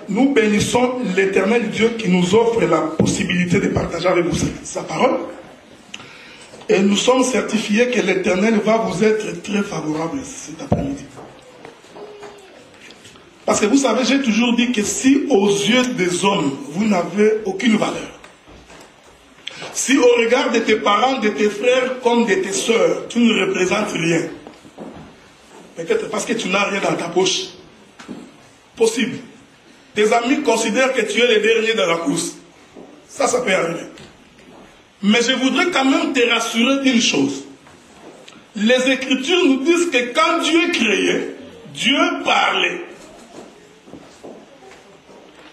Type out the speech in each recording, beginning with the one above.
nous bénissons l'Éternel Dieu qui nous offre la possibilité de partager avec vous sa parole. Et nous sommes certifiés que l'Éternel va vous être très favorable cet après-midi. Parce que vous savez, j'ai toujours dit que si aux yeux des hommes, vous n'avez aucune valeur, si au regard de tes parents, de tes frères comme de tes sœurs, tu ne représentes rien, peut-être parce que tu n'as rien dans ta poche, possible. Tes amis considèrent que tu es le dernier dans la course. Ça peut arriver. Mais je voudrais quand même te rassurer d'une chose. Les Écritures nous disent que quand Dieu créait, Dieu parlait.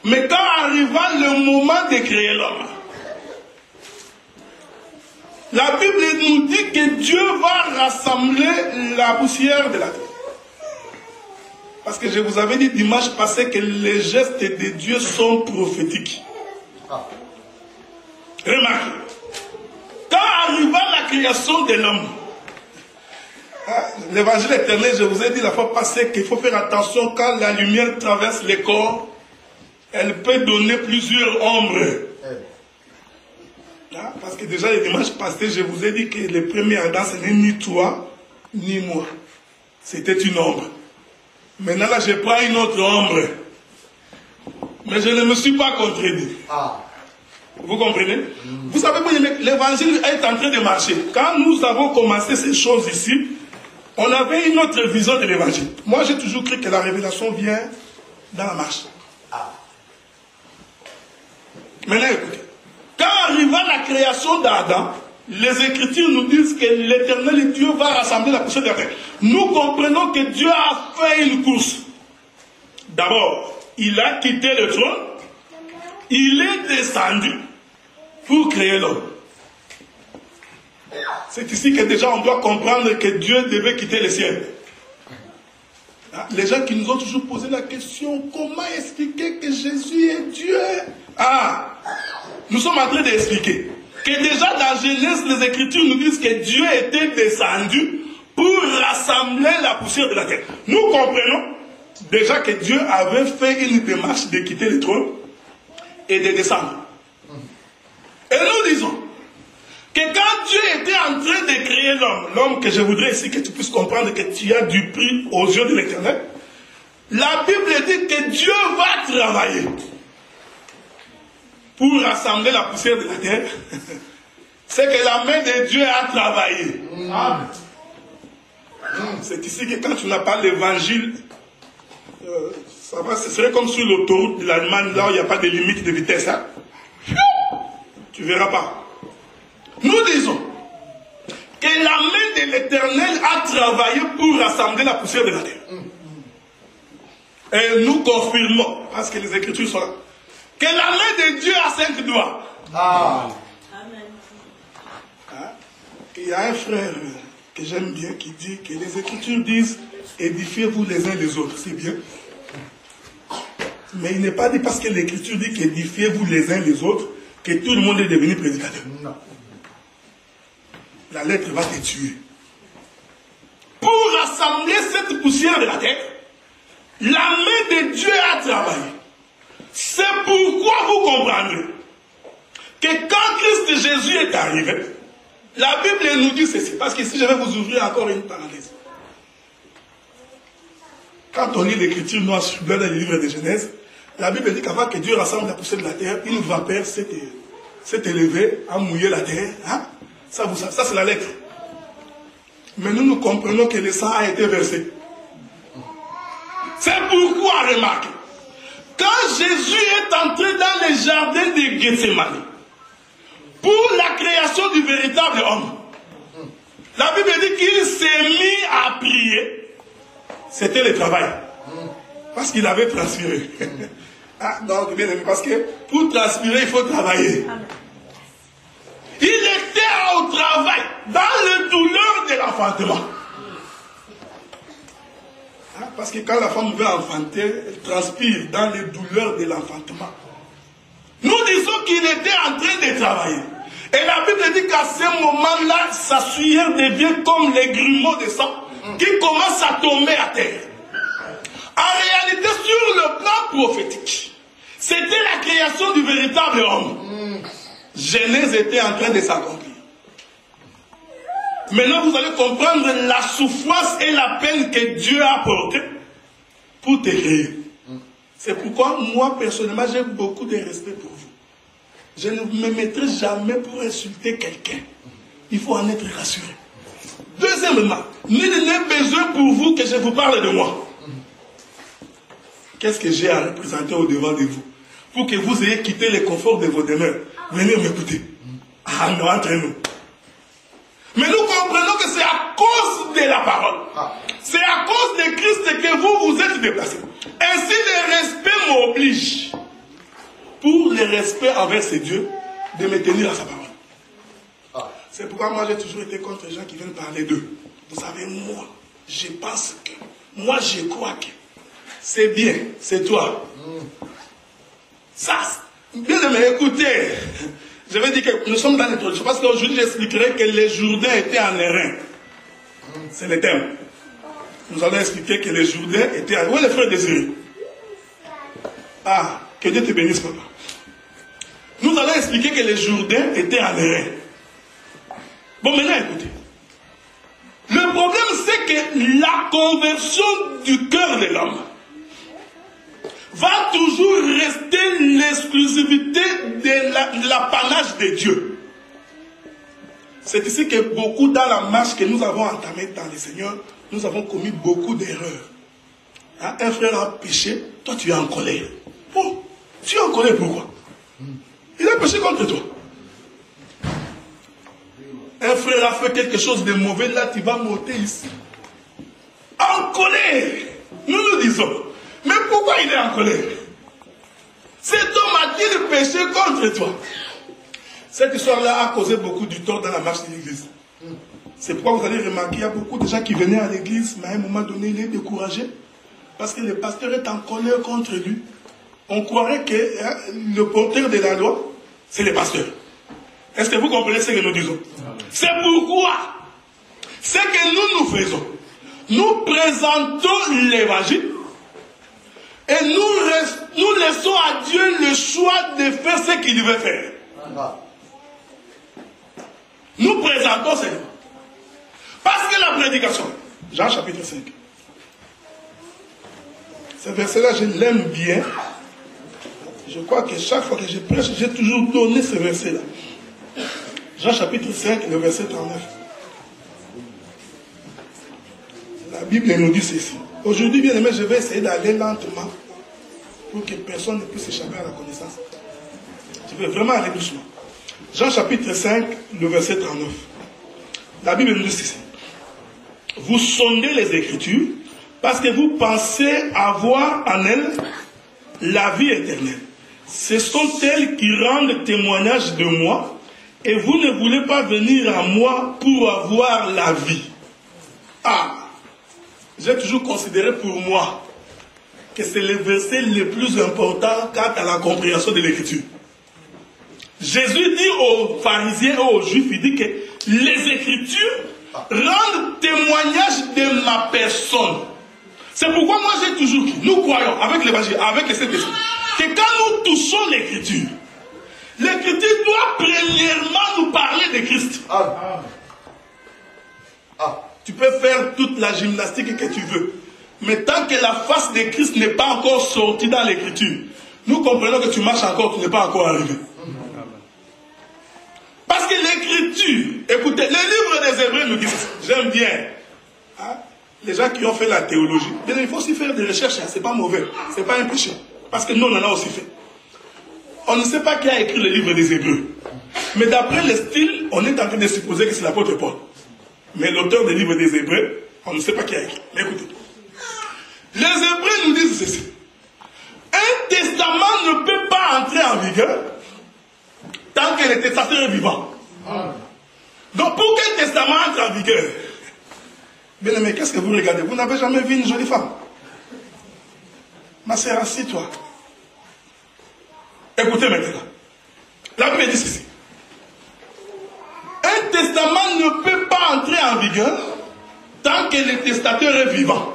Mais quand arriva le moment de créer l'homme, la Bible nous dit que Dieu va rassembler la poussière de la terre. Parce que je vous avais dit dimanche passé que les gestes de Dieu sont prophétiques. Remarquez. Quand arriva la création de l'homme, l'évangile éternel, je vous ai dit la fois passée qu'il faut faire attention quand la lumière traverse les corps, elle peut donner plusieurs ombres. Parce que déjà le dimanche passé, je vous ai dit que le premier Adam, ce n'est ni toi, ni moi. C'était une ombre. Maintenant là, je prends une autre ombre. Mais je ne me suis pas contredit. Vous comprenez? Vous savez, l'évangile est en train de marcher. Quand nous avons commencé ces choses ici, on avait une autre vision de l'évangile. Moi, j'ai toujours cru que la révélation vient dans la marche. Maintenant, écoutez. Quand arriva la création d'Adam, les Écritures nous disent que l'Éternel Dieu va rassembler la poussière de la terre. Nous comprenons que Dieu a fait une course. D'abord, il a quitté le trône. Il est descendu pour créer l'homme. C'est ici que déjà on doit comprendre que Dieu devait quitter le ciel. Les gens qui nous ont toujours posé la question, comment expliquer que Jésus est Dieu? Nous sommes en train d'expliquer que déjà dans Genèse, les Écritures nous disent que Dieu était descendu pour rassembler la poussière de la terre. Nous comprenons déjà que Dieu avait fait une démarche de quitter le trône et de descendre. Et nous disons que quand Dieu était en train de créer l'homme, l'homme que je voudrais ici que tu puisses comprendre que tu as du prix aux yeux de l'Éternel, la Bible dit que Dieu va travailler pour rassembler la poussière de la terre. C'est que la main de Dieu a travaillé. C'est ici que quand tu n'as pas l'évangile, ce serait comme sur l'autoroute de l'Allemagne, là où il n'y a pas de limite de vitesse. Tu ne verras pas. Nous disons que la main de l'Éternel a travaillé pour rassembler la poussière de la terre. Et nous confirmons, parce que les Écritures sont là, que la main de Dieu a 5 doigts. Amen. Il y a un frère que j'aime bien qui dit que les Écritures disent édifiez-vous les uns les autres. C'est bien. Mais il n'est pas dit parce que l'Écriture dit qu'édifiez-vous les uns les autres que tout le monde est devenu prédicateur. Non. La lettre va te tuer. Pour rassembler cette poussière de la terre, la main de Dieu a travaillé. C'est pourquoi vous comprendrez que quand Christ Jésus est arrivé, la Bible nous dit ceci. Parce que si je vais vous ouvrir encore une parenthèse. Quand on lit l'Écriture noire sur blanc dans le livre de Genèse, la Bible dit qu'avant que Dieu rassemble la poussière de la terre, une vapeur s'est élevée, a mouillé la terre. Ça c'est la lettre. Mais nous comprenons que le sang a été versé. C'est pourquoi, remarquez, quand Jésus est entré dans le jardin de Gethsémani, pour la création du véritable homme, la Bible dit qu'il s'est mis à prier. C'était le travail. Parce qu'il avait transpiré. Donc, bien aimé, parce que pour transpirer, il faut travailler. Il était au travail, dans les douleurs de l'enfantement. Parce que quand la femme veut enfanter, elle transpire dans les douleurs de l'enfantement. Nous disons qu'il était en train de travailler. Et la Bible dit qu'à ce moment-là, sa sueur devient comme les grumeaux de sang qui commencent à tomber à terre. En réalité, sur le plan prophétique, C'était la création du véritable homme. Genèse était en train de s'accomplir. Maintenant, vous allez comprendre la souffrance et la peine que Dieu a apportée pour te créer. C'est pourquoi, moi, personnellement, j'ai beaucoup de respect pour vous. Je ne me mettrai jamais pour insulter quelqu'un. Il faut en être rassuré. Deuxièmement, nul n'est besoin pour vous que je vous parle de moi. Qu'est-ce que j'ai à représenter au-devant de vous? Pour que vous ayez quitté le confort de vos demeures. Venez m'écouter. Ah non, entre nous. Mais nous comprenons que c'est à cause de la parole. C'est à cause de Christ que vous vous êtes déplacés. Ainsi, le respect m'oblige, pour le respect envers ces dieux, de me tenir à sa parole. C'est pourquoi moi j'ai toujours été contre les gens qui viennent parler d'eux. Vous savez, moi, je pense que, moi je crois que, c'est bien, c'est toi. Ça, bien aimé, écoutez, je vais dire que nous sommes dans l'introduction, parce qu'aujourd'hui j'expliquerai que les Jourdains étaient en airain. C'est le thème. Nous allons expliquer que les Jourdains étaient en airain. Où est le frère Désiré? Ah, que Dieu te bénisse, papa. Nous allons expliquer que les Jourdains étaient en airain. Bon, maintenant écoutez. Le problème c'est que la conversion du cœur de l'homme va toujours rester l'exclusivité de l'apanage de Dieu. C'est ici que beaucoup dans la marche que nous avons entamée dans le Seigneur, nous avons commis beaucoup d'erreurs. Hein? Un frère a péché, toi tu es en colère. Oh, tu es en colère pourquoi? Il a péché contre toi. Un frère a fait quelque chose de mauvais, là tu vas monter ici. En colère. Nous nous disons, mais pourquoi il est en colère? Cet homme a-t-il péché contre toi? Cette histoire-là a causé beaucoup du tort dans la marche de l'église. C'est pourquoi vous allez remarquer qu'il y a beaucoup de gens qui venaient à l'église, mais à un moment donné, il est découragé. Parce que le pasteur est en colère contre lui. On croirait que le porteur de la loi, c'est le pasteur. Est-ce que vous comprenez ce que nous disons? C'est pourquoi ce que nous faisons, nous présentons l'évangile et nous laissons à Dieu le choix de faire ce qu'il veut faire. Nous présentons ça. Parce que la prédication, Jean chapitre 5, ce verset-là, je l'aime bien. Je crois que chaque fois que je prêche, j'ai toujours donné ce verset-là. Jean chapitre 5, le verset 39. La Bible nous dit ceci. Aujourd'hui, bien aimé, je vais essayer d'aller lentement pour que personne ne puisse échapper à la connaissance. Je vais vraiment aller doucement. Jean chapitre 5, le verset 39. La Bible nous dit ceci. Vous sondez les Écritures parce que vous pensez avoir en elles la vie éternelle. Ce sont elles qui rendent témoignage de moi et vous ne voulez pas venir à moi pour avoir la vie. Ah, j'ai toujours considéré pour moi que c'est le verset le plus important quant à la compréhension de l'Écriture. Jésus dit aux pharisiens et aux juifs, il dit que les Écritures rendent témoignage de ma personne. C'est pourquoi moi j'ai toujours dit, nous croyons avec l'Évangile, avec les Saint-Esprit, que quand nous touchons l'Écriture, l'Écriture doit premièrement nous parler de Christ. Tu peux faire toute la gymnastique que tu veux, mais tant que la face de Christ n'est pas encore sortie dans l'Écriture, nous comprenons que tu marches encore, tu n'es pas encore arrivé. Parce que l'Écriture, écoutez, le livre des Hébreux nous dit, j'aime bien, hein, les gens qui ont fait la théologie, mais il faut aussi faire des recherches, hein, c'est pas mauvais, c'est pas un péché, parce que nous on en a aussi fait. On ne sait pas qui a écrit le livre des Hébreux, mais d'après le style, on est en train de supposer que c'est l'apôtre Paul. Mais l'auteur des livres des Hébreux, on ne sait pas qui a écrit. Mais écoutez, les Hébreux nous disent ceci. Un testament ne peut pas entrer en vigueur tant que le testateur est vivant. Donc pour qu'un testament entre en vigueur, bien aimé, qu'est-ce que vous regardez? Vous n'avez jamais vu une jolie femme? Ma sœur, assis-toi. Écoutez maintenant. La Bible dit ceci. Un testament ne peut pas entrer en vigueur tant que le testateur est vivant.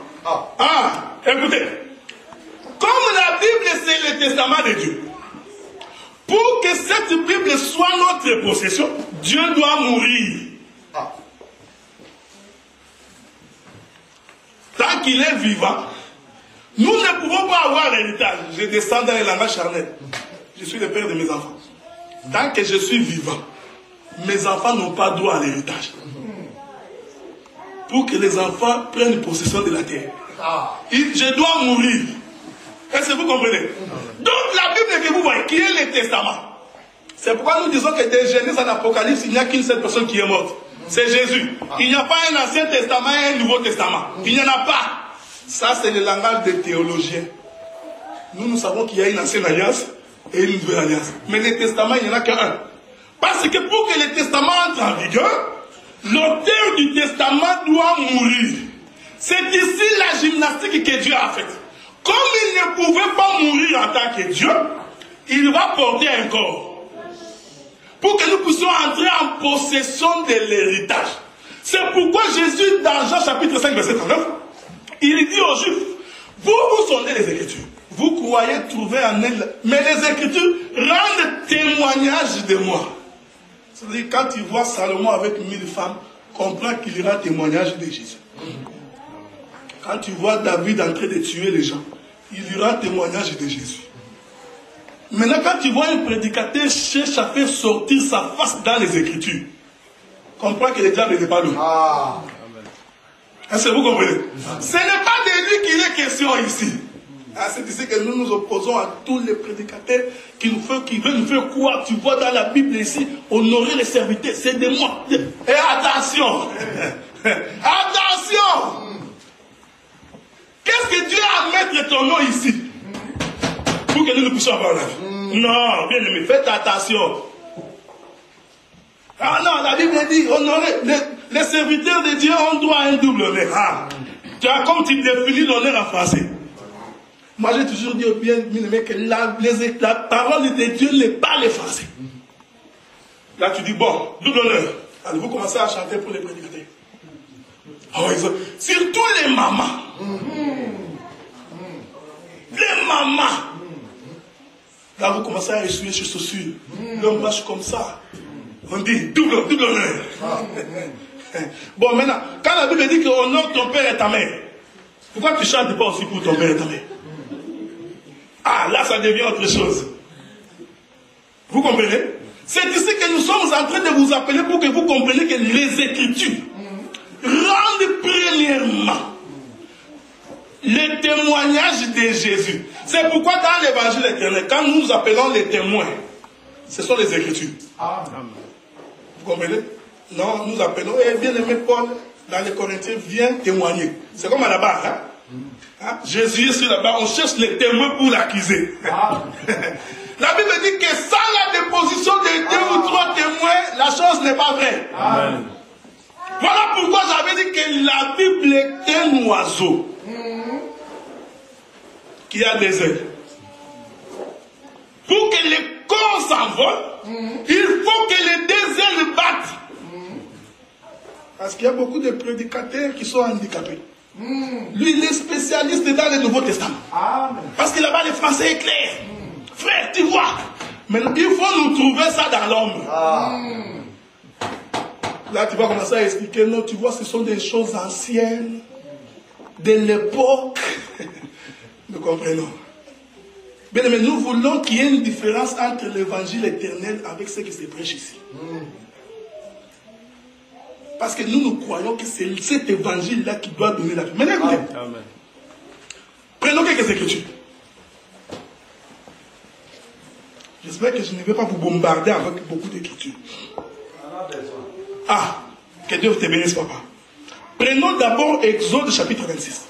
Écoutez. Comme la Bible c'est le testament de Dieu. Pour que cette Bible soit notre possession, Dieu doit mourir. Tant qu'il est vivant, nous ne pouvons pas avoir l'héritage. Je descends dans les langages charnels. Je suis le père de mes enfants. Tant que je suis vivant, mes enfants n'ont pas droit à l'héritage. Pour que les enfants prennent possession de la terre, je dois mourir. Est-ce que vous comprenez? Donc la Bible que vous voyez, qui est le testament? C'est pourquoi nous disons que de Genèse à l'Apocalypse, il n'y a qu'une seule personne qui est morte. C'est Jésus. Il n'y a pas un ancien testament et un nouveau testament. Il n'y en a pas. Ça, c'est le langage des théologiens. Nous savons qu'il y a une ancienne alliance et une nouvelle alliance. Mais les testaments, il n'y en a qu'un. Parce que pour que le testament entre en vigueur, l'auteur du testament doit mourir. C'est ici la gymnastique que Dieu a faite. Comme il ne pouvait pas mourir en tant que Dieu, il va porter un corps. Pour que nous puissions entrer en possession de l'héritage. C'est pourquoi Jésus, dans Jean chapitre 5, verset 39, il dit aux Juifs, vous sondez les Écritures. Vous croyez trouver en elles, mais les Écritures rendent témoignage de moi. C'est-à-dire, quand il voit Salomon avec 1000 femmes, comprend qu'il rend témoignage de Jésus. Quand tu vois David en train de tuer les gens, il rend témoignage de Jésus. Maintenant, quand tu vois un prédicateur cherche à faire sortir sa face dans les Écritures, comprends que le diable n'est pas lui. Est-ce que vous comprenez? Ce n'est pas de lui qu'il est question ici. C'est ici que nous nous opposons à tous les prédicateurs qui veulent nous faire croire. Tu vois dans la Bible ici, honorer les serviteurs, c'est de moi. Et attention, attention. Qu'est-ce que Dieu a à mettre ton nom ici pour que nous ne puissions avoir la vie? Non, bien aimé, faites attention. Ah non, la Bible dit honorer les serviteurs de Dieu, on doit un double honneur. Ah, tu as comme tu définis l'honneur en français. Moi j'ai toujours dit au bien aimé que la parole de Dieu n'est pas les français. Là tu dis bon, double honneur. Allez, vous commencez à chanter pour les prédicateurs. Oh, surtout les mamans. Les mamans. Là, vous commencez à essuyer ses chaussures. L'homme marche comme ça. On dit double honneur. Bon, maintenant, quand la Bible dit qu'on honore ton père et ta mère, pourquoi tu ne chantes pas aussi pour ton père et ta mère? Ah, là, ça devient autre chose. Vous comprenez? C'est ici que nous sommes en train de vous appeler pour que vous compreniez que les Écritures rendent premièrement le témoignage de Jésus. C'est pourquoi dans l'évangile éternel, quand nous appelons les témoins, ce sont les Écritures. Vous comprenez? Non, nous appelons, bien aimé Paul, dans les Corinthiens, viens témoigner. C'est comme à la barre. Hein? Jésus est sur la barre, on cherche les témoins pour l'accuser. La Bible dit que sans la déposition de 2 ou 3 témoins, la chose n'est pas vraie. Amen. Voilà pourquoi j'avais dit que la Bible est un oiseau qui a des ailes. Pour que le corps s'envole, il faut que les 2 ailes battent. Parce qu'il y a beaucoup de prédicateurs qui sont handicapés. Lui, il est spécialiste dans le Nouveau Testament. Parce qu'il a pas le français est clair. Frère, tu vois. Mais il faut nous trouver ça dans l'homme. Là, tu vas commencer à expliquer. Non, tu vois, ce sont des choses anciennes, de l'époque. Nous comprenons. Bien, mais nous voulons qu'il y ait une différence entre l'évangile éternel avec ce qui se prêche ici. Parce que nous croyons que c'est cet évangile-là qui doit donner la vie. Maintenant, écoutez. Prenons quelques écritures. J'espère que je ne vais pas vous bombarder avec beaucoup d'écritures. Ah, que Dieu te bénisse, papa. Prenons d'abord Exode chapitre 26.